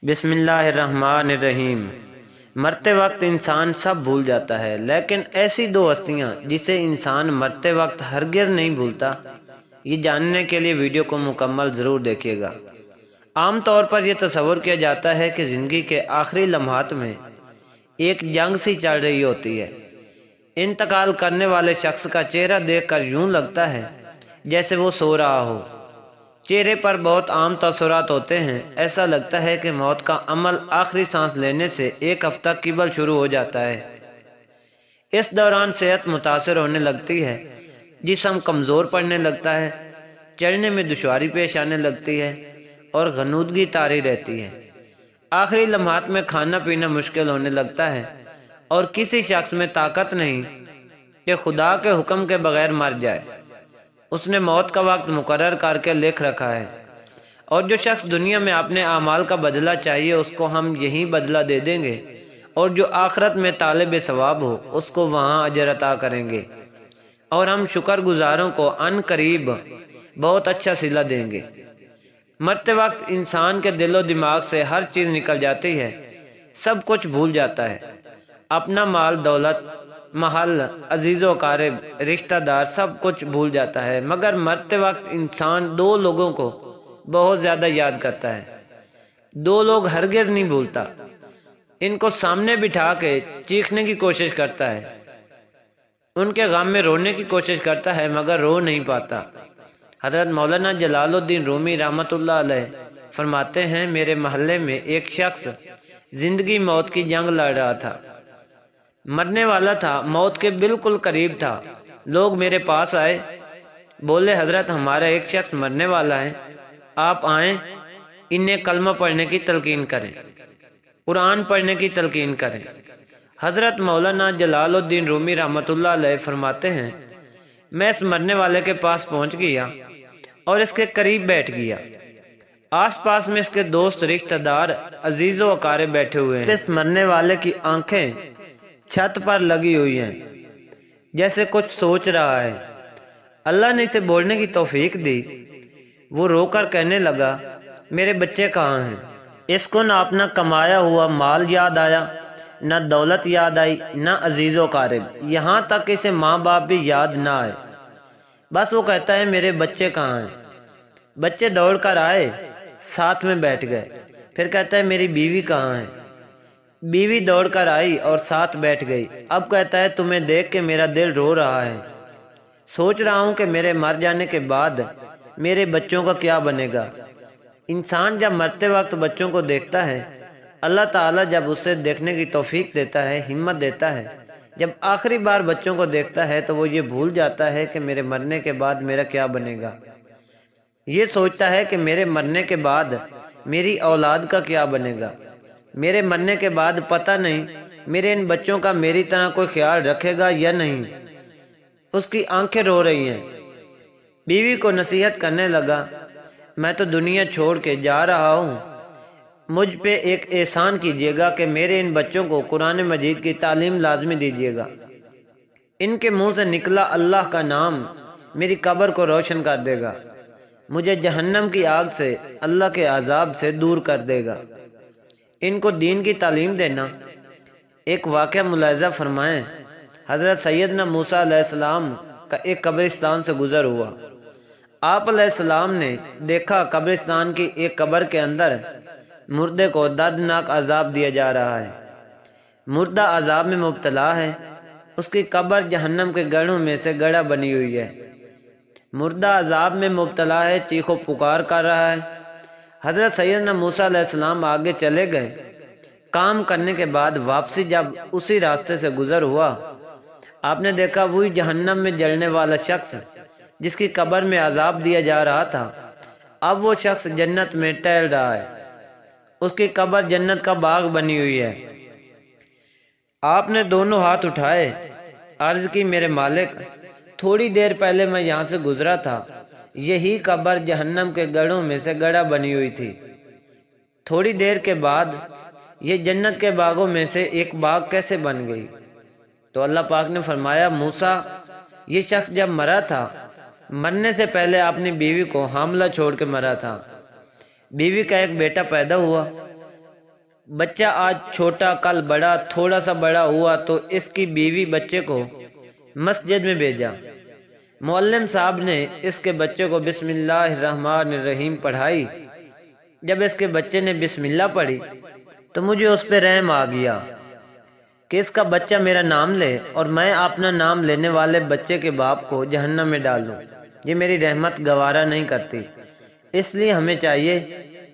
بسم اللہ الرحمن الرحیم۔ مرتے وقت انسان سب بھول جاتا ہے، لیکن ایسی دو ہستیاں جسے انسان مرتے وقت ہرگز نہیں بھولتا، یہ جاننے کے لیے ویڈیو کو مکمل ضرور دیکھیے گا۔ عام طور پر یہ تصور کیا جاتا ہے کہ زندگی کے آخری لمحات میں ایک جنگ سی چل رہی ہوتی ہے۔ انتقال کرنے والے شخص کا چہرہ دیکھ کر یوں لگتا ہے جیسے وہ سو رہا ہو۔ چہرے پر بہت عام تاثرات ہوتے ہیں، ایسا لگتا ہے کہ موت کا عمل آخری سانس لینے سے ایک ہفتہ قبل شروع ہو جاتا ہے۔ اس دوران صحت متاثر ہونے لگتی ہے، جسم کمزور پڑنے لگتا ہے، چلنے میں دشواری پیش آنے لگتی ہے اور غنودگی طاری رہتی ہے۔ آخری لمحات میں کھانا پینا مشکل ہونے لگتا ہے اور کسی شخص میں طاقت نہیں کہ خدا کے حکم کے بغیر مر جائے۔ اس نے موت کا وقت مقرر کر کے لکھ رکھا ہے، اور جو شخص دنیا میں اپنے اعمال کا بدلہ چاہیے اس کو ہم یہی بدلہ دے دیں گے، اور جو آخرت میں طالب ثواب ہو اس کو وہاں اجر عطا کریں گے، اور ہم شکر گزاروں کو ان قریب بہت اچھا صلہ دیں گے۔ مرتے وقت انسان کے دل و دماغ سے ہر چیز نکل جاتی ہے، سب کچھ بھول جاتا ہے، اپنا مال دولت، محل، عزیز و اقارب، رشتہ دار، سب کچھ بھول جاتا ہے، مگر مرتے وقت انسان دو لوگوں کو بہت زیادہ یاد کرتا ہے۔ دو لوگ ہرگز نہیں بھولتا، ان کو سامنے بٹھا کے چیخنے کی کوشش کرتا ہے، ان کے غم میں رونے کی کوشش کرتا ہے مگر رو نہیں پاتا۔ حضرت مولانا جلال الدین رومی رحمۃ اللہ علیہ فرماتے ہیں، میرے محلے میں ایک شخص زندگی موت کی جنگ لڑ رہا تھا، مرنے والا تھا، موت کے بالکل قریب تھا۔ لوگ میرے پاس آئے، بولے حضرت ہمارا ایک شخص مرنے والا ہے، آپ آئیں، انہیں کلمہ پڑھنے کی تلقین کریں، قرآن پڑھنے کی تلقین کریں۔ حضرت مولانا جلال الدین رومی رحمۃ اللہ علیہ فرماتے ہیں، میں اس مرنے والے کے پاس پہنچ گیا اور اس کے قریب بیٹھ گیا۔ آس پاس میں اس کے دوست، رشتہ دار، عزیز و اقارب بیٹھے ہوئے ہیں۔ اس مرنے والے کی آنکھیں چھت پر لگی ہوئی ہیں، جیسے کچھ سوچ رہا ہے۔ اللہ نے اسے بولنے کی توفیق دی۔ وہ رو کر کہنے لگا، میرے بچے کہاں ہیں؟ اس کو نہ اپنا کمایا ہوا مال یاد آیا، نہ دولت یاد آئی، نہ عزیز و اقارب، یہاں تک کہ اسے ماں باپ بھی یاد نہ آئے۔ بس وہ کہتا ہے میرے بچے کہاں ہیں؟ بچے دوڑ کر آئے، ساتھ میں بیٹھ گئے۔ پھر کہتا ہے میری بیوی کہاں ہے؟ بیوی دوڑ کر آئی اور ساتھ بیٹھ گئی۔ اب کہتا ہے تمہیں دیکھ کے میرا دل رو رہا ہے، سوچ رہا ہوں کہ میرے مر جانے کے بعد میرے بچوں کا کیا بنے گا۔ انسان جب مرتے وقت بچوں کو دیکھتا ہے، اللہ تعالیٰ جب اسے دیکھنے کی توفیق دیتا ہے، ہمت دیتا ہے، جب آخری بار بچوں کو دیکھتا ہے تو وہ یہ بھول جاتا ہے کہ میرے مرنے کے بعد میرا کیا بنے گا۔ یہ سوچتا ہے کہ میرے مرنے کے بعد میری اولاد کا کیا بنے گا، میرے مرنے کے بعد پتہ نہیں میرے ان بچوں کا میری طرح کوئی خیال رکھے گا یا نہیں۔ اس کی آنکھیں رو رہی ہیں۔ بیوی کو نصیحت کرنے لگا، میں تو دنیا چھوڑ کے جا رہا ہوں، مجھ پہ ایک احسان کیجیے گا کہ میرے ان بچوں کو قرآن مجید کی تعلیم لازمی دیجیے گا۔ ان کے منہ سے نکلا اللہ کا نام میری قبر کو روشن کر دے گا، مجھے جہنم کی آگ سے، اللہ کے عذاب سے دور کر دے گا۔ ان کو دین کی تعلیم دینا۔ ایک واقعہ ملاحظہ فرمائیں، حضرت سیدنا موسیٰ علیہ السلام کا ایک قبرستان سے گزر ہوا۔ آپ علیہ السلام نے دیکھا قبرستان کی ایک قبر کے اندر مردے کو دردناک عذاب دیا جا رہا ہے۔ مردہ عذاب میں مبتلا ہے، اس کی قبر جہنم کے گڑھوں میں سے گڑھا بنی ہوئی ہے۔ مردہ عذاب میں مبتلا ہے، چیخ و پکار کر رہا ہے۔ حضرت سیدنا موسیٰ علیہ السلام آگے چلے گئے۔ کام کرنے کے بعد واپسی جب اسی راستے سے گزر ہوا، آپ نے دیکھا وہی جہنم میں جلنے والا شخص جس کی قبر میں عذاب دیا جا رہا تھا، اب وہ شخص جنت میں ٹہل رہا ہے۔ اس کی قبر جنت کا باغ بنی ہوئی ہے۔ آپ نے دونوں ہاتھ اٹھائے، عرض کی میرے مالک، تھوڑی دیر پہلے میں یہاں سے گزرا تھا، یہی قبر جہنم کے گڑھوں میں سے گڑھا بنی ہوئی تھی۔ تھوڑی دیر کے بعد یہ جنت کے باغوں میں سے ایک باغ کیسے بن گئی؟ تو اللہ پاک نے فرمایا، موسیٰ، یہ شخص جب مرا تھا، مرنے سے پہلے اپنی بیوی کو حاملہ چھوڑ کے مرا تھا۔ بیوی کا ایک بیٹا پیدا ہوا، بچہ آج چھوٹا کل بڑا، تھوڑا سا بڑا ہوا تو اس کی بیوی بچے کو مسجد میں بھیجا۔ معلم صاحب نے اس کے بچے کو بسم اللہ الرحمن الرحیم پڑھائی۔ جب اس کے بچے نے بسم اللہ پڑھی تو مجھے اس پہ رحم آ گیا کہ اس کا بچہ میرا نام لے اور میں اپنا نام لینے والے بچے کے باپ کو جہنم میں ڈال دوں۔ یہ میری رحمت گوارا نہیں کرتی۔ اس لیے ہمیں چاہیے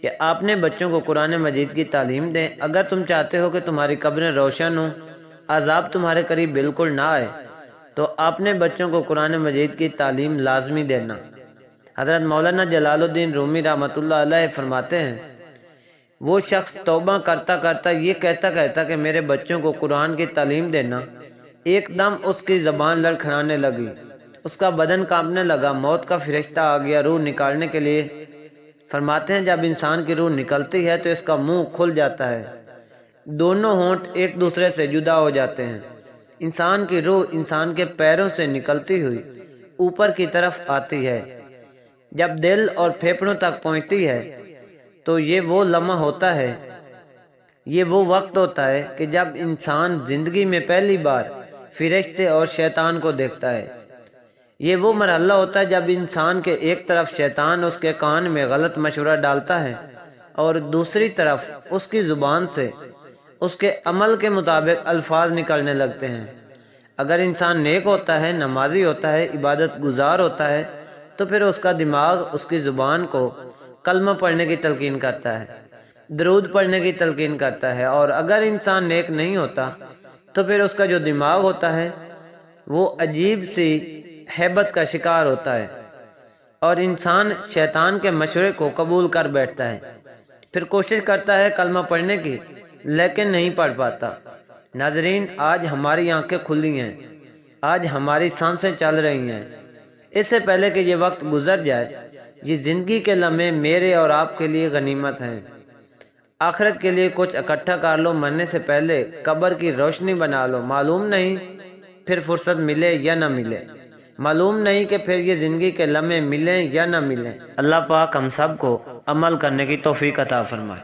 کہ اپنے بچوں کو قرآن مجید کی تعلیم دیں۔ اگر تم چاہتے ہو کہ تمہاری قبریں روشن ہوں، عذاب تمہارے قریب بالکل نہ آئے، تو اپنے بچوں کو قرآن مجید کی تعلیم لازمی دینا۔ حضرت مولانا جلال الدین رومی رحمۃ اللہ علیہ فرماتے ہیں، وہ شخص توبہ کرتا کرتا یہ کہتا کہ میرے بچوں کو قرآن کی تعلیم دینا، ایک دم اس کی زبان لڑکھڑانے لگی، اس کا بدن کانپنے لگا، موت کا فرشتہ آ گیا روح نکالنے کے لیے۔ فرماتے ہیں جب انسان کی روح نکلتی ہے تو اس کا منہ کھل جاتا ہے، دونوں ہونٹ ایک دوسرے سے جدا ہو جاتے ہیں۔ انسان کی روح انسان کے پیروں سے نکلتی ہوئی اوپر کی طرف آتی ہے۔ جب دل اور پھیپھڑوں تک پہنچتی ہے تو یہ وہ لمحہ ہوتا ہے، یہ وہ وقت ہوتا ہے کہ جب انسان زندگی میں پہلی بار فرشتے اور شیطان کو دیکھتا ہے۔ یہ وہ مرحلہ ہوتا ہے جب انسان کے ایک طرف شیطان اس کے کان میں غلط مشورہ ڈالتا ہے اور دوسری طرف اس کی زبان سے اس کے عمل کے مطابق الفاظ نکلنے لگتے ہیں۔ اگر انسان نیک ہوتا ہے، نمازی ہوتا ہے، عبادت گزار ہوتا ہے، تو پھر اس کا دماغ اس کی زبان کو کلمہ پڑھنے کی تلقین کرتا ہے، درود پڑھنے کی تلقین کرتا ہے۔ اور اگر انسان نیک نہیں ہوتا تو پھر اس کا جو دماغ ہوتا ہے وہ عجیب سی ہیبت کا شکار ہوتا ہے اور انسان شیطان کے مشورے کو قبول کر بیٹھتا ہے، پھر کوشش کرتا ہے کلمہ پڑھنے کی لیکن نہیں پڑھ پاتا۔ ناظرین، آج ہماری آنکھیں کھلی ہیں، آج ہماری سانسیں چل رہی ہیں۔ اس سے پہلے کہ یہ وقت گزر جائے، یہ زندگی کے لمحے میرے اور آپ کے لیے غنیمت ہیں۔ آخرت کے لیے کچھ اکٹھا کر لو، مرنے سے پہلے قبر کی روشنی بنا لو۔ معلوم نہیں پھر فرصت ملے یا نہ ملے، معلوم نہیں کہ پھر یہ زندگی کے لمحے ملیں یا نہ ملیں۔ اللہ پاک ہم سب کو عمل کرنے کی توفیق عطا فرمائے۔